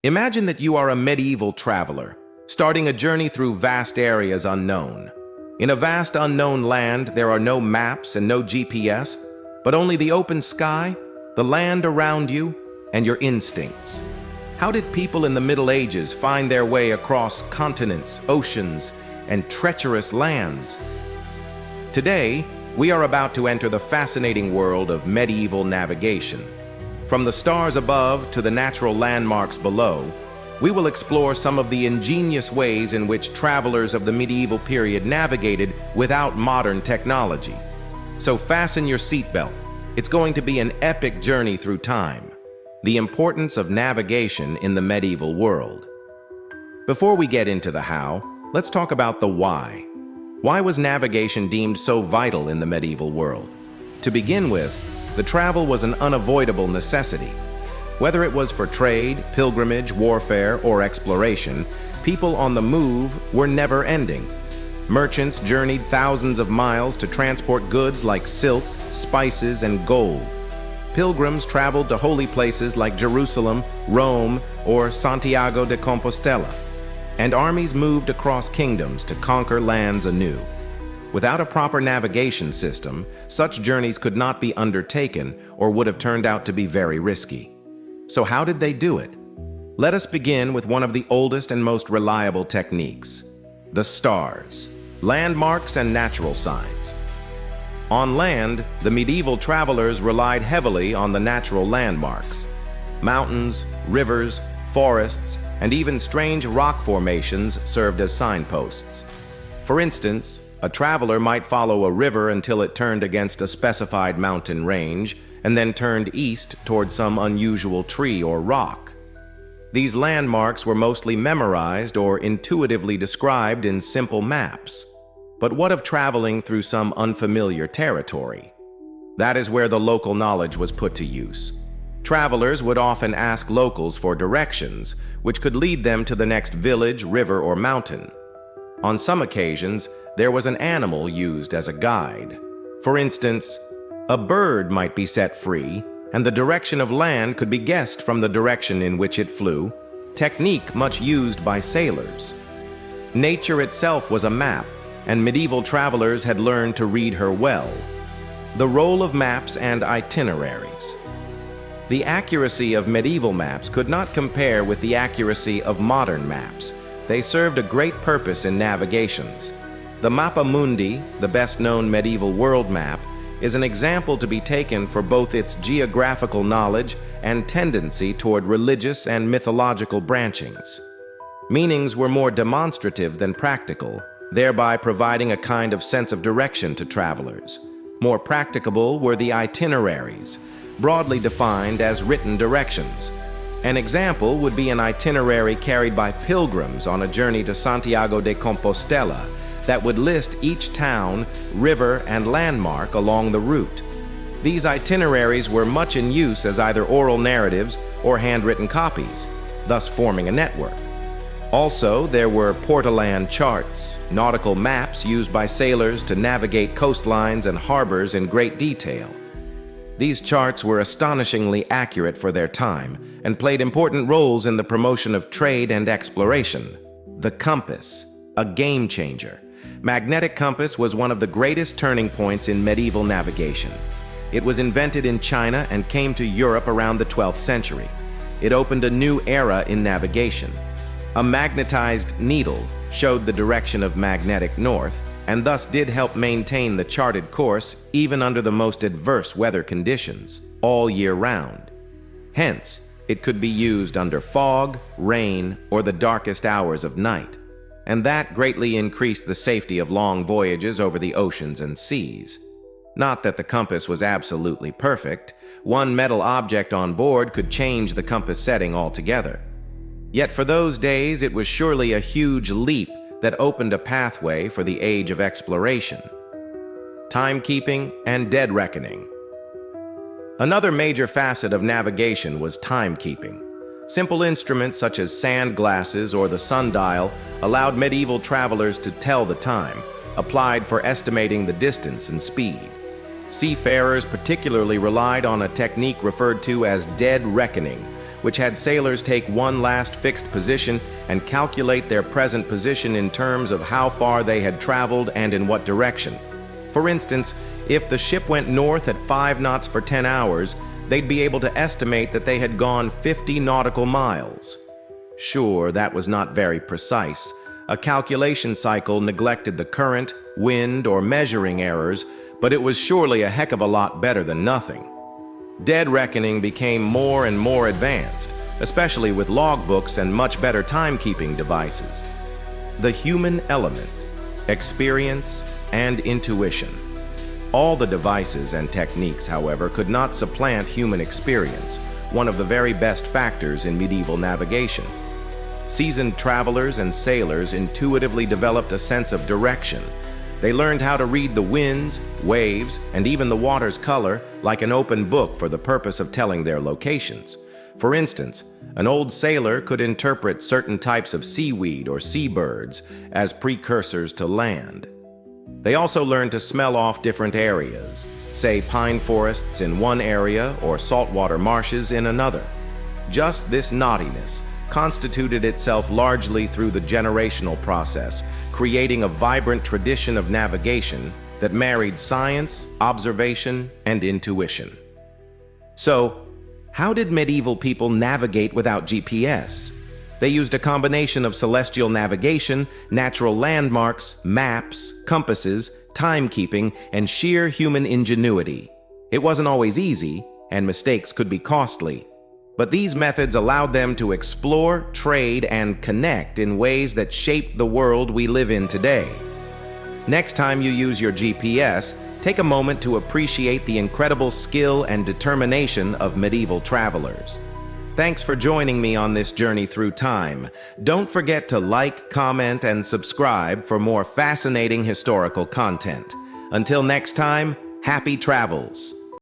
Imagine that you are a medieval traveler, starting a journey through vast areas unknown. In a vast unknown land, there are no maps and no GPS, but only the open sky, the land around you, and your instincts. How did people in the Middle Ages find their way across continents, oceans, and treacherous lands? Today, we are about to enter the fascinating world of medieval navigation. From the stars above to the natural landmarks below, we will explore some of the ingenious ways in which travelers of the medieval period navigated without modern technology. So fasten your seatbelt. It's going to be an epic journey through time. The importance of navigation in the medieval world. Before we get into the how, let's talk about the why. Why was navigation deemed so vital in the medieval world? To begin with, the travel was an unavoidable necessity. Whether it was for trade, pilgrimage, warfare, or exploration, people on the move were never ending. Merchants journeyed thousands of miles to transport goods like silk, spices, and gold. Pilgrims traveled to holy places like Jerusalem, Rome, or Santiago de Compostela. And armies moved across kingdoms to conquer lands anew. Without a proper navigation system, such journeys could not be undertaken or would have turned out to be very risky. So how did they do it? Let us begin with one of the oldest and most reliable techniques: the stars, landmarks, and natural signs. On land, the medieval travelers relied heavily on the natural landmarks. Mountains, rivers, forests, and even strange rock formations served as signposts. For instance, a traveler might follow a river until it turned against a specified mountain range, and then turned east toward some unusual tree or rock. These landmarks were mostly memorized or intuitively described in simple maps. But what of traveling through some unfamiliar territory? That is where the local knowledge was put to use. Travelers would often ask locals for directions, which could lead them to the next village, river, or mountain. On some occasions, there was an animal used as a guide. For instance, a bird might be set free, and the direction of land could be guessed from the direction in which it flew, technique much used by sailors. Nature itself was a map, and medieval travelers had learned to read her well. The role of maps and itineraries. The accuracy of medieval maps could not compare with the accuracy of modern maps. They served a great purpose in navigations. The Mappa Mundi, the best-known medieval world map, is an example to be taken for both its geographical knowledge and tendency toward religious and mythological branchings. Meanings were more demonstrative than practical, thereby providing a kind of sense of direction to travelers. More practicable were the itineraries, broadly defined as written directions. An example would be an itinerary carried by pilgrims on a journey to Santiago de Compostela that would list each town, river, and landmark along the route. These itineraries were much in use as either oral narratives or handwritten copies, thus forming a network. Also, there were portolan charts, nautical maps used by sailors to navigate coastlines and harbors in great detail. These charts were astonishingly accurate for their time and played important roles in the promotion of trade and exploration. The compass, a game changer. Magnetic compass was one of the greatest turning points in medieval navigation. It was invented in China and came to Europe around the 12th century. It opened a new era in navigation. A magnetized needle showed the direction of magnetic north, and thus did help maintain the charted course even under the most adverse weather conditions, all year round. Hence, it could be used under fog, rain, or the darkest hours of night, and that greatly increased the safety of long voyages over the oceans and seas. Not that the compass was absolutely perfect. One metal object on board could change the compass setting altogether. Yet for those days, it was surely a huge leap that opened a pathway for the age of exploration. Timekeeping and dead reckoning. Another major facet of navigation was timekeeping. Simple instruments such as sand glasses or the sundial allowed medieval travelers to tell the time, applied for estimating the distance and speed. Seafarers particularly relied on a technique referred to as dead reckoning, which had sailors take one last fixed position and calculate their present position in terms of how far they had traveled and in what direction. For instance, if the ship went north at 5 knots for 10 hours, they'd be able to estimate that they had gone 50 nautical miles. Sure, that was not very precise. A calculation cycle neglected the current, wind, or measuring errors, but it was surely a heck of a lot better than nothing. Dead reckoning became more and more advanced, especially with logbooks and much better timekeeping devices. The human element, experience, and intuition. All the devices and techniques, however, could not supplant human experience, one of the very best factors in medieval navigation. Seasoned travelers and sailors intuitively developed a sense of direction. They learned how to read the winds, waves, and even the water's color like an open book for the purpose of telling their locations. For instance, an old sailor could interpret certain types of seaweed or seabirds as precursors to land. They also learned to smell off different areas, say pine forests in one area or saltwater marshes in another. Just this naughtiness constituted itself largely through the generational process, creating a vibrant tradition of navigation that married science, observation, and intuition. So, how did medieval people navigate without GPS? They used a combination of celestial navigation, natural landmarks, maps, compasses, timekeeping, and sheer human ingenuity. It wasn't always easy, and mistakes could be costly. But these methods allowed them to explore, trade, and connect in ways that shaped the world we live in today. Next time you use your GPS, take a moment to appreciate the incredible skill and determination of medieval travelers. Thanks for joining me on this journey through time. Don't forget to like, comment, and subscribe for more fascinating historical content. Until next time, happy travels!